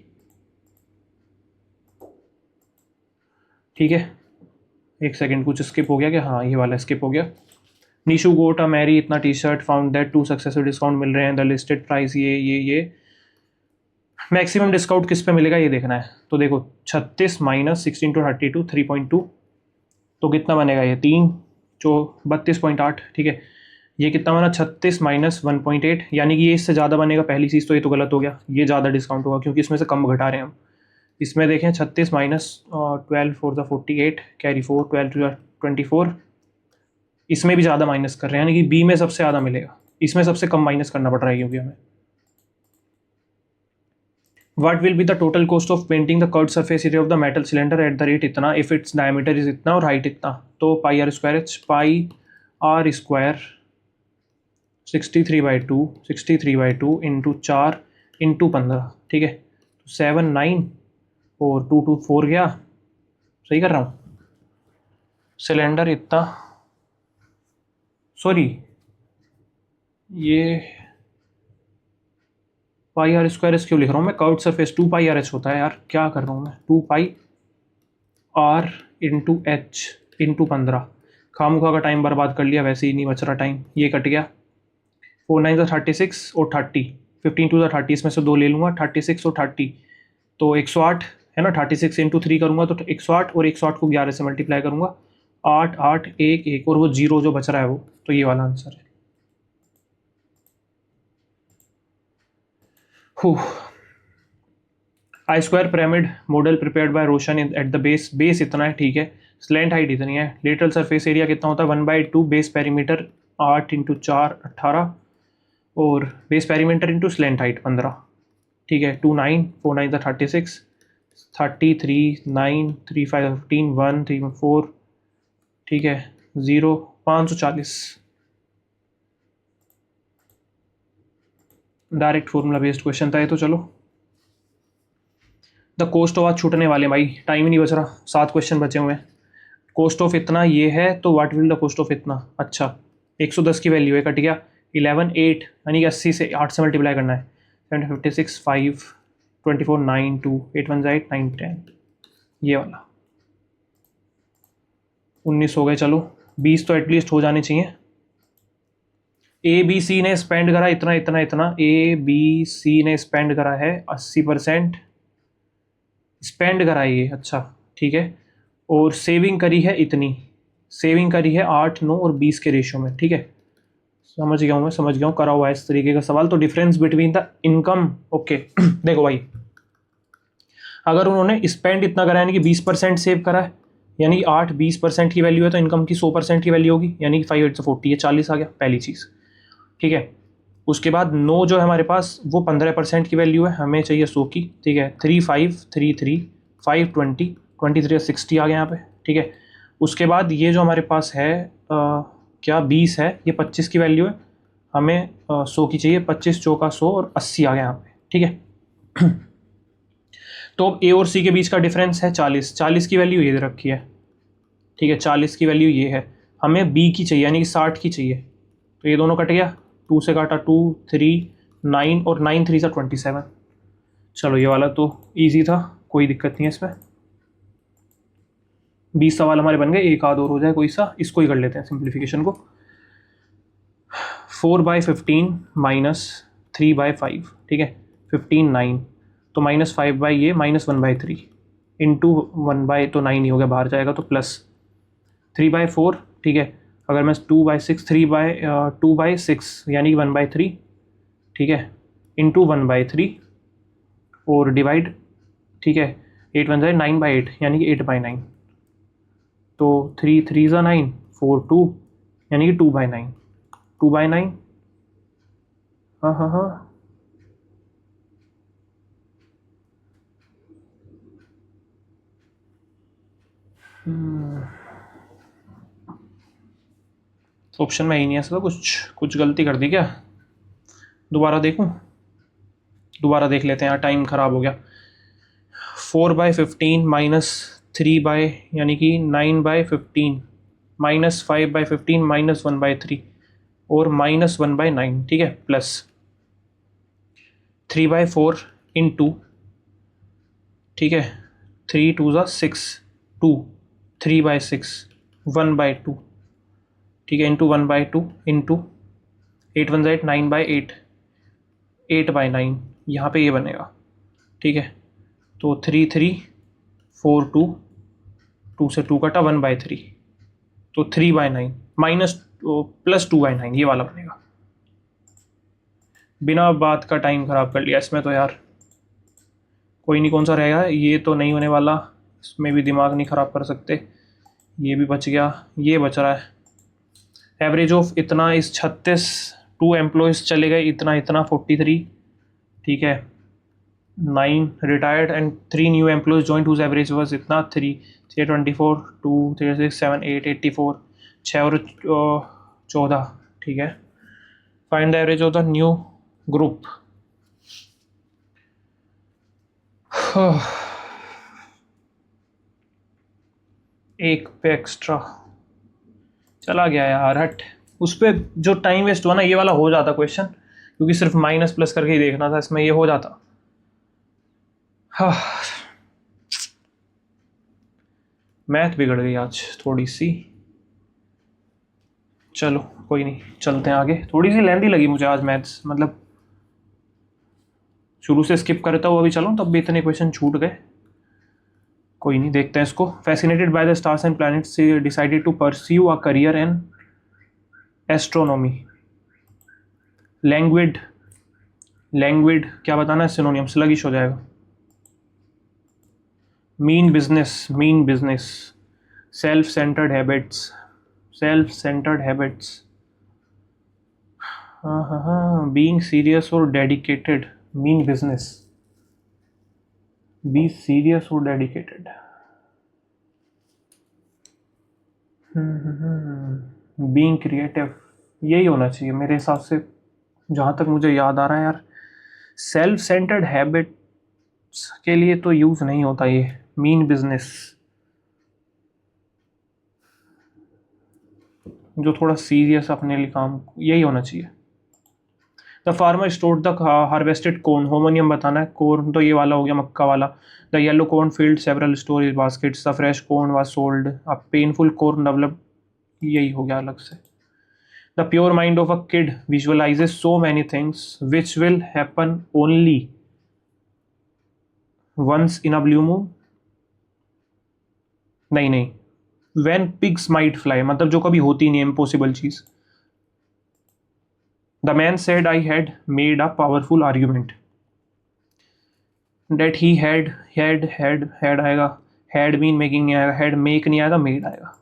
ठीक है। एक सेकेंड, कुछ स्किप हो गया क्या, हाँ ये वाला स्किप हो गया। निशु गोट अ मैरी इतना T-shirt, found that 2 successive discount मिल रहे हैं, द लिस्टेड प्राइस ये मैक्सिमम डिस्काउंट किस पे मिलेगा ये देखना है, तो देखो 36 - 16 × 32 3.2, तो कितना बनेगा ये 3 जो 32.8, ठीक है, ये कितना बना 36 - 1.8, यानी कि ये इससे ज़्यादा बनेगा, पहली चीज़ तो ये तो गलत हो गया, ये ज़्यादा डिस्काउंट होगा क्योंकि इसमें से कम घटा रहे हैं हम। इसमें देखें 36 - 12 4 = 48, कैरी 4, 12 2 = 24, इसमें भी ज़्यादा माइनस कर रहे हैं, यानी कि बी में सबसे ज़्यादा मिलेगा, इसमें सबसे कम माइनस करना पड़ रहा है क्योंकि हमें। What will be the total cost of painting the curved surface area of the metal cylinder at the rate इतना, if its diameter is इतना और height इतना, तो πr² h, πr² 63/2 into 4 into 15, ठीक है, तो 7 9 और 2 2 4 गया, सही कर रहा हूँ, सिलेंडर इतना, सॉरी ये πr² क्यों लिख रहा हूँ मैं, कर्व्ड सरफेस 2πrh होता है यार, क्या कर रहा हूँ मैं, 2πr इंटू h इंटू 15, खामखा का टाइम बर्बाद कर लिया, वैसे ही नहीं बच रहा टाइम, ये कट गया, 4 9 36 और 30, 15 टू 30, इसमें से 2 ले लूँगा, 36 और 30, तो 108 है ना। 36 इंटू 3 करूँगा तो 108, और 108 को 11 से मल्टीप्लाई करूँगा, 8 8 1 1, और वो 0 जो बच रहा है वो, तो ये वाला आंसर है। I square pyramid model prepared by Roshan at the base इतना है, ठीक है। स्लैंट हाइट इतनी है, लेटरल सरफेस एरिया कितना होता है 1/2 बेस पेरीमीटर 8 इंटू 4 18, और base perimeter into slant height 15, ठीक है। 2 9 4 9 36, 33 9 3 5 15 1 3 4, ठीक है, 0 540। डायरेक्ट फॉर्मूला बेस्ड क्वेश्चन था ये तो। चलो, द कोस्ट ऑफ, आज छूटने वाले भाई, टाइम ही नहीं बच रहा, 7 क्वेश्चन बचे हुए हैं। कोस्ट ऑफ इतना ये है, तो what will the cost of इतना, अच्छा 110 की वैल्यू है, कट गया 11 8, यानी कि 80 से 8 से मल्टीप्लाई करना है, 756 5 24 9 2 8 1 8 9 10, ये वाला 19 हो गए। चलो 20 तो एटलीस्ट हो जाने चाहिए। ए बी सी ने स्पेंड करा इतना इतना इतना, ए बी सी ने स्पेंड करा है 80% स्पेंड करा है ये, अच्छा ठीक है, और सेविंग करी है इतनी, सेविंग करी है 8 9 और 20 के रेशियो में, ठीक है। समझ गया हूँ मैं, समझ गया हूँ, करा हुआ है इस तरीके का सवाल। तो difference between the income, okay देखो भाई, अगर उन्होंने स्पेंड इतना करा यानी कि 20% सेव करा है, यानी 8 20% की वैल्यू है, तो इनकम की 100% की वैल्यू होगी, यानी कि 5 8 40, ये 40 आ गया पहली चीज़, ठीक है। उसके बाद 9 जो है हमारे पास वो 15% की वैल्यू है, हमें चाहिए 100 की, ठीक है। 3 5 3 3 5 20 23 60 आ गया यहाँ पे, ठीक है। उसके बाद ये जो हमारे पास है क्या 20 है, ये 25 की वैल्यू है, हमें 100 की चाहिए, 25 चौका 100 और 80 आ गया यहाँ पे, ठीक है। तो अब ए और सी के बीच का डिफरेंस है 40, 40 की वैल्यू ये दे रखी है, ठीक है, 40 की वैल्यू ये है, हमें बी की चाहिए यानी कि 60 की चाहिए, तो ये दोनों कट गया, 2 से काटा 2 3 9 और 9 3 से 27। चलो ये वाला तो इजी था, कोई दिक्कत नहीं है इसमें। 20 सवाल हमारे बन गए, एक आध और हो जाए कोई सा, इसको ही कर लेते हैं सिंप्लीफिकेशन को। 4/15 माइनस 3/5, ठीक है, 15 9, तो -5 बाई ये -1/3 इंटू 1 तो 9 ही हो गया, बाहर जाएगा तो प्लस 3/4, ठीक है। अगर मैं 2/6 2/6 यानी कि 1/3, ठीक है, इंटू 1/3 और डिवाइड, ठीक है, 8 1 9/8 यानी कि 8/9, तो 3 3 9 4 2 यानी कि 2/9 2/9, हाँ हाँ हाँ, ऑप्शन में ही नहीं है ऐसा, तो कुछ गलती कर दी क्या, दोबारा देखूं, दोबारा देख लेते हैं यार, टाइम ख़राब हो गया। 4/15 माइनस 3 यानी कि 9/15 माइनस 5/15 -1/3 और -1/9, ठीक है, प्लस 3/4 इंटू, ठीक है, 3 2 6 2 3/6 1/2, ठीक है, इंटू 1/2 इंटू 8 1 9/8 8/9, यहाँ पे ये बनेगा, ठीक है। तो 3 3 4 2 2 से 2 कटा 1/3, तो 3/9 माइनस प्लस 2/9, ये वाला बनेगा। बिना बात का टाइम ख़राब कर लिया इसमें तो यार, कोई नहीं, कौन सा रहेगा, ये तो नहीं होने वाला, इसमें भी दिमाग नहीं ख़राब कर सकते, ये भी बच गया, ये बच रहा है। एवरेज ऑफ इतना इस 36, 2 एम्प्लॉयज़ चले गए इतना इतना 43, ठीक है, 9 retired and 3 new employees joined whose average was इतना 3 6 24 2 3 6 7 8 84, 6 और 14, ठीक है। Find the average of the new group. एक पे एक्स्ट्रा चला गया यार, हट, उस पर जो टाइम वेस्ट हुआ ना, ये वाला हो जाता क्वेश्चन, क्योंकि सिर्फ माइनस प्लस करके ही देखना था, इसमें ये हो जाता। हाँ, मैथ बिगड़ गई आज थोड़ी सी, चलो कोई नहीं, चलते हैं आगे। थोड़ी सी लेंदी लगी मुझे आज मैथ्स, मतलब शुरू से स्किप करता हुआ भी चलो तब भी इतने क्वेश्चन छूट गए, कोई नहीं, देखते हैं इसको। Fascinated by the stars and planets decided to pursue a career in astronomy. Languid, languid क्या बताना है, सिनोनियम, स्लगिश हो जाएगा। Mean business, mean business. Self centered habits, self centered habits. हाँ, बीइंग सीरियस और dedicated, mean business. Be serious और dedicated. Being creative, यही होना चाहिए मेरे हिसाब से, जहाँ तक मुझे याद आ रहा है यार। सेल्फ सेंटर्ड हैबिट्स के लिए तो यूज़ नहीं होता ये, मीन बिजनेस जो थोड़ा सीरियस अपने लिए काम, यही होना चाहिए। The farmer stored the harvested corn, homonym बताना है, कॉर्न तो ये वाला हो गया मक्का वाला। The yellow corn field several storage baskets, the fresh corn was sold, a painful corn developed, यही हो गया अलग से। The pure mind of a kid visualizes so many things which will happen only once in a blue moon, नहीं, when pigs might fly, मतलब जो कभी होती नहीं, इम्पॉसिबल चीज। The man said I had made a powerful argument, that he had आएगा, had been making नहीं आएगा, हैड मेक नहीं आएगा, मेड आएगा।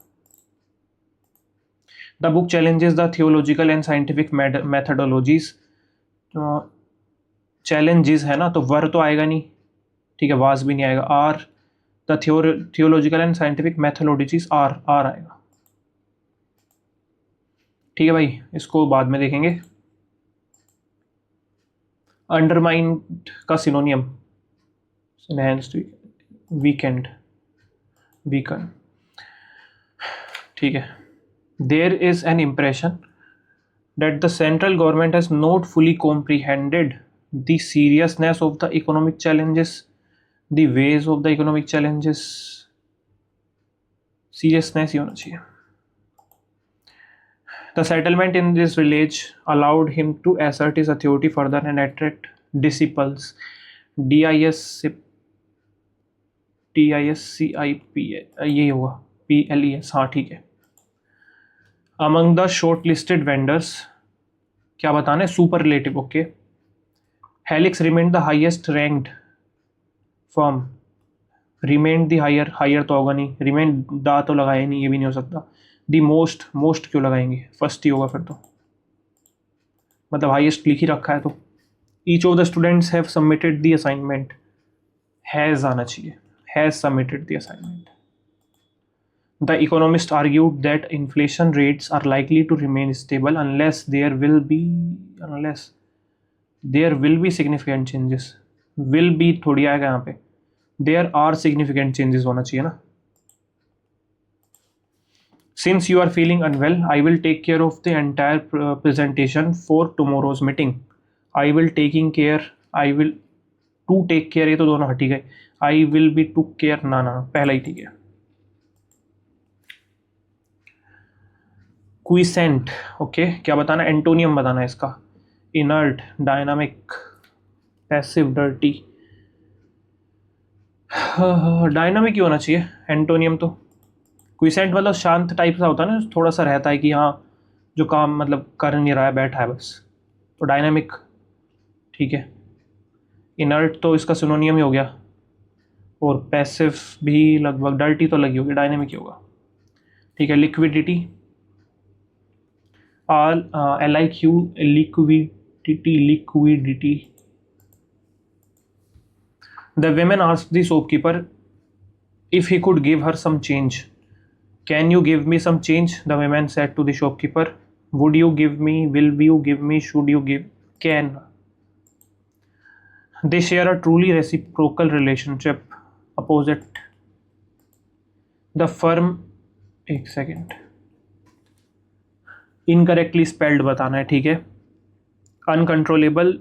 The book challenges the theological and scientific methodologies, challenges है ना, तो वर तो आएगा नहीं, ठीक है, वाज भी नहीं आएगा, are the theological and scientific methodologies are आएगा, ठीक है भाई, इसको बाद में देखेंगे। अंडरमाइन का सिनोनियम, एनहांस्ड, वीकेंड, वीकन, ठीक है। There is an impression that the central government has not fully comprehended the seriousness of the economic challenges, the ways of the economic challenges, seriousness ही होना चाहिए। The settlement in this village allowed him to assert his authority further and attract disciples, DISCIP, ये होगा PLES, हाँ ठीक है। Among the shortlisted vendors, क्या बताना है, superlative, okay. Helix remained the highest ranked firm, remained the higher तो होगा नहीं, रिमेंड द तो लगाया नहीं, ये भी नहीं हो सकता। द मोस्ट क्यों लगाएंगे, फर्स्ट ही होगा फिर तो, मतलब हाईएस्ट लिख ही रखा है तो। Each of the students have submitted the assignment, has आना चाहिए, has submitted the assignment. The economist argued that inflation rates are likely to remain stable unless there will be significant changes. Will be थोड़ी आएगा यहाँ पे, there are significant changes होना चाहिए ना। Since you are feeling unwell, I will take care of the entire presentation for tomorrow's meeting. I will to take care, ये तो दोनों हटी गए, I will be took care, ना पहला ही ठीक है। क्विसेंट, ओके, क्या बताना, एंटोनियम बताना है इसका। Inert, dynamic, passive, dirty, dynamic ही होना चाहिए एंटोनियम तो। क्विसेंट मतलब शांत टाइप सा होता है ना, थोड़ा सा रहता है कि हाँ जो काम मतलब कर नहीं रहा है, बैठा है बस, तो डायनामिक, ठीक है। इनर्ट तो इसका सिनोनियम ही हो गया, और पैसिव भी लगभग, डर्टी तो लगी होगी, डायनामिक ही होगा, ठीक है। Liquidity, LIQ, liquidity. The woman asked the shopkeeper if he could give her some change. Can you give me some change? The woman said to the shopkeeper. Would you give me? Will you give me? Should you give? Can. They share a truly reciprocal relationship. Opposite. The firm. एक second, incorrectly spelled बताना है, ठीक है। Uncontrollable,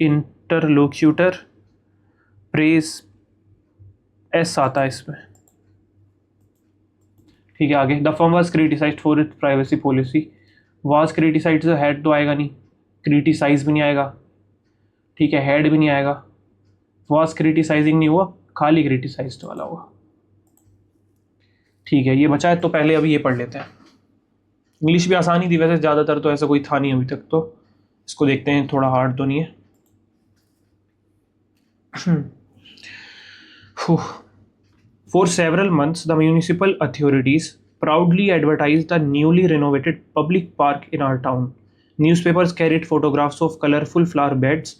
interlocutor, praise, S आता है इसमें, ठीक है। आगे, the firm was criticised for its privacy policy, was criticised, had तो आएगा नहीं, क्रिटिसाइज भी नहीं आएगा, ठीक है, हैड भी नहीं आएगा, वाज क्रिटिसाइजिंग नहीं हुआ, खाली क्रिटिसाइज्ड वाला हुआ। ठीक है, ये बचा है तो पहले अभी ये पढ़ लेते हैं। इंग्लिश भी आसानी थी वैसे, ज़्यादातर तो ऐसा कोई था नहीं अभी तक, तो इसको देखते हैं, थोड़ा हार्ड तो नहीं है। For several months, the municipal authorities proudly advertised the newly renovated public park in our town. Newspapers carried photographs of colorful flower beds,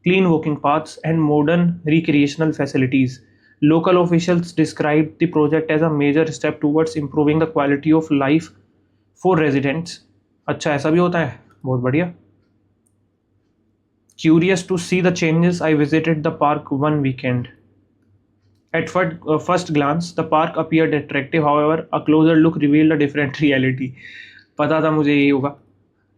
clean walking paths, and modern recreational facilities. Local officials described the project as a major step towards improving the quality of life for residents. अच्छा, ऐसा भी होता है, बहुत बढ़िया। Curious to see the changes, I visited the park one weekend. At first glance, the park appeared attractive. However, a closer look revealed a different reality. पता था मुझे यही होगा।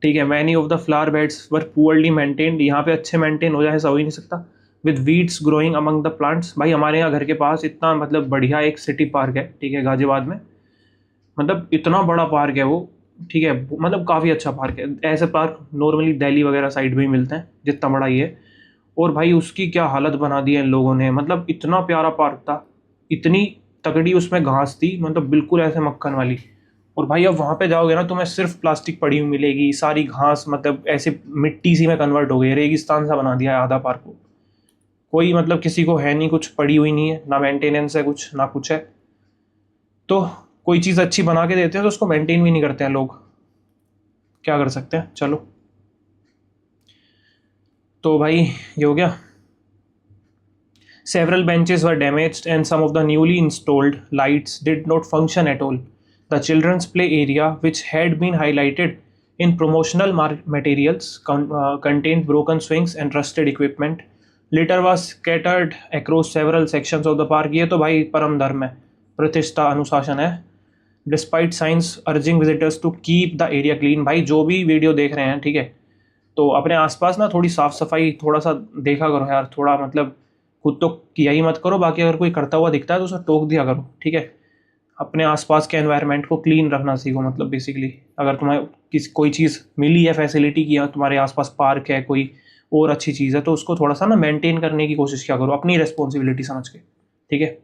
ठीक है, many of the flower beds were poorly maintained. यहाँ पे अच्छे मेंटेन हो जाए ऐसा हो ही नहीं सकता। With weeds growing among the plants. भाई हमारे यहाँ घर के पास इतना मतलब बढ़िया एक सिटी पार्क है, ठीक है, गाजियाबाद में। मतलब इतना बड़ा पार्क है वो, ठीक है, मतलब काफ़ी अच्छा पार्क है। ऐसे पार्क नॉर्मली दिल्ली वगैरह साइड में ही मिलते हैं, जितना बड़ा ये है। और भाई उसकी क्या हालत बना दी है इन लोगों ने, मतलब इतना प्यारा पार्क था, इतनी तगड़ी उसमें घास थी, मतलब बिल्कुल ऐसे मक्खन वाली। और भाई अब वहाँ पे जाओगे ना, तुम्हें सिर्फ प्लास्टिक पड़ी हुई मिलेगी, सारी घास मतलब ऐसे मिट्टी सी में कन्वर्ट हो गई, रेगिस्तान सा बना दिया है आधा पार्क को। कोई मतलब किसी को है नहीं, कुछ पड़ी हुई नहीं है, ना मेंटेनेंस है कुछ, ना कुछ है। तो कोई चीज़ अच्छी बना के देते हैं तो उसको मेंटेन भी नहीं करते हैं लोग, क्या कर सकते हैं। चलो, तो भाई ये हो गया। Several benches were damaged and some of the newly installed lights did not function at all. The children's play area, which had been highlighted in promotional materials, contained broken swings and rusted equipment. Litter was scattered across several sections of the park. ये तो भाई परम धर्म है, प्रतिष्ठा अनुशासन है। Despite signs urging visitors to keep the area clean, भाई जो भी वीडियो देख रहे हैं, ठीक है, तो अपने आसपास ना थोड़ी साफ सफाई थोड़ा सा देखा करो यार, थोड़ा मतलब खुद तो किया ही मत करो, बाकी अगर कोई करता हुआ दिखता है तो उसे टोक दिया करो, ठीक है। अपने आसपास के एनवायरनमेंट को क्लीन रखना सीखो, मतलब बेसिकली अगर तुम्हें कोई चीज़ मिली है फैसिलिटी की, या तुम्हारे आसपास पार्क है कोई और अच्छी चीज़ है, तो उसको थोड़ा सा ना मेंटेन करने की कोशिश किया करो, अपनी रिस्पॉन्सिबिलिटी समझ के, ठीक है।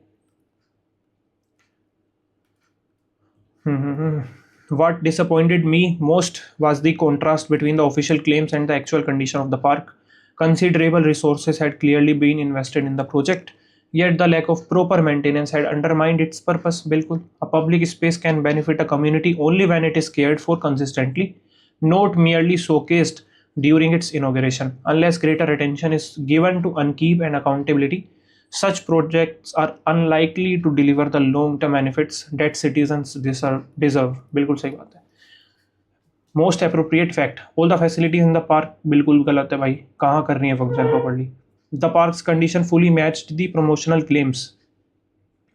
What disappointed me most was the contrast between the official claims and the actual condition of the park. Considerable resources had clearly been invested in the project, yet the lack of proper maintenance had undermined its purpose. बिल्कुल, a public space can benefit a community only when it is cared for consistently, not merely showcased during its inauguration. Unless greater attention is given to upkeep and accountability, such projects are unlikely to deliver the long-term benefits that citizens deserve. बिल्कुल सही बात है। Most appropriate fact, all the facilities in the park बिल्कुल गलत है भाई, कहाँ कर रही है function properly. The park's condition fully matched the promotional claims.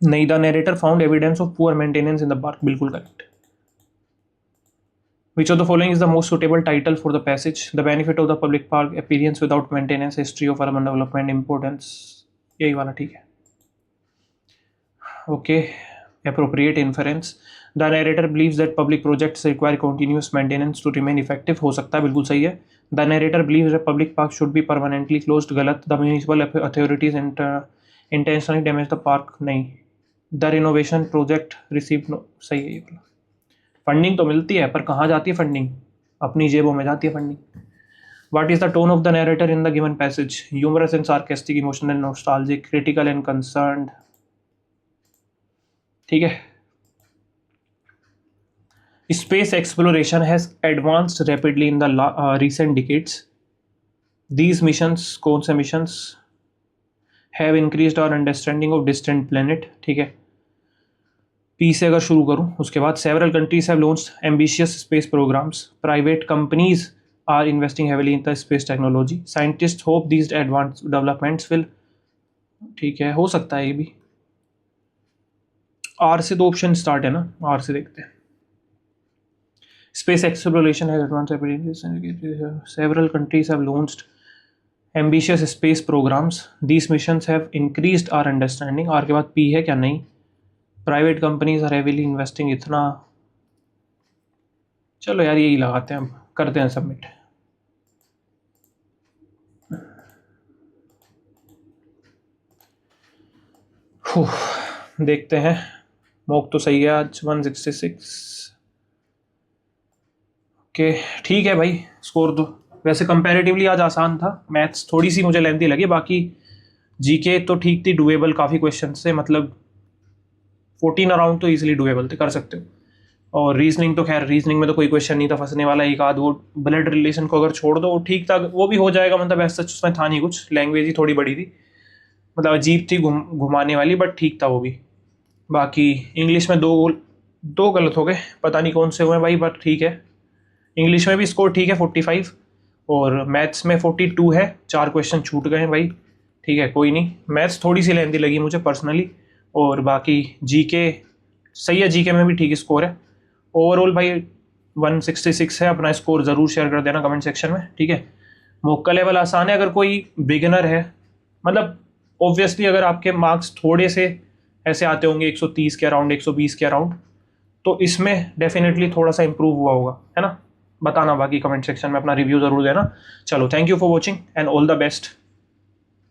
नहीं, the narrator found evidence of poor maintenance in the park, बिल्कुल correct. Which of the following is the most suitable title for the passage? The benefit of the public park, appearance without maintenance, history of urban development, importance. यही वाला ठीक है। Okay, appropriate inference. The narrator believes that public projects require continuous maintenance to remain effective. हो सकता है, बिल्कुल सही है। The narrator believes that public parks should be permanently closed. गलत। The municipal authorities intentionally damage the park. नहीं। The renovation project received no. सही है ये वाला। फंडिंग तो मिलती है, पर कहाँ जाती है फंडिंग? अपनी जेबों में जाती है funding. What is the tone of the narrator in the given passage? Humorous and sarcastic, emotional and nostalgic, critical and concerned. ठीक है। Space exploration has advanced rapidly in the recent decades. These missions, कौन से missions, have increased our understanding of distant planet, ठीक है। P से अगर शुरू करूँ उसके बाद, several countries have launched ambitious space programs. Private companies are investing heavily in the space technology. Scientists hope these advanced developments will, ठीक है, हो सकता है ये भी। R से दो ऑप्शन स्टार्ट है ना, R से देखते हैं। Space exploration has advanced rapidly. Several countries have launched ambitious space programs. These missions have increased our understanding. R के बाद P है क्या? नहीं। Private companies are heavily investing, इतना। चलो यार यही लगाते हैं, हम करते हैं सबमिट। देखते हैं, मॉक तो सही है आज 166। ओके ठीक है भाई, स्कोर दो। वैसे कंपैरेटिवली आज आसान था, मैथ्स थोड़ी सी मुझे लेंथी लगी, बाकी जीके तो ठीक थी, डुएबल काफ़ी क्वेश्चन से, मतलब 14 अराउंड तो इजीली डुएबल थे, कर सकते हो। और रीजनिंग तो खैर, रीजनिंग में तो कोई क्वेश्चन नहीं था फंसने वाला, एक आध वो ब्लड रिलेशन को अगर छोड़ दो वो ठीक था, वो भी हो जाएगा, मतलब ऐसा उसमें था नहीं कुछ, लैंग्वेज ही थोड़ी बड़ी थी, मतलब अजीब थी घुमाने वाली, बट ठीक था वो भी। बाकी इंग्लिश में दो गलत हो गए, पता नहीं कौन से हुए भाई, बट ठीक है। इंग्लिश में भी स्कोर ठीक है 45, और मैथ्स में 42 है, 4 क्वेश्चन छूट गए हैं भाई, ठीक है कोई नहीं। मैथ्स थोड़ी सी लेंथी लगी मुझे पर्सनली, और बाकी जीके सही है, जीके में भी ठीक स्कोर है। ओवरऑल भाई 166 है, अपना स्कोर ज़रूर शेयर कर देना कमेंट सेक्शन में, ठीक है। मॉक का लेवल आसान है, अगर कोई बिगिनर है, मतलब ऑब्वियसली अगर आपके मार्क्स थोड़े से ऐसे आते होंगे 130 के अराउंड, 120 के अराउंड, तो इसमें डेफिनेटली थोड़ा सा इंप्रूव हुआ होगा, है ना। बताना बाकी कमेंट सेक्शन में, अपना रिव्यू ज़रूर देना। चलो, thank you for watching and all the best.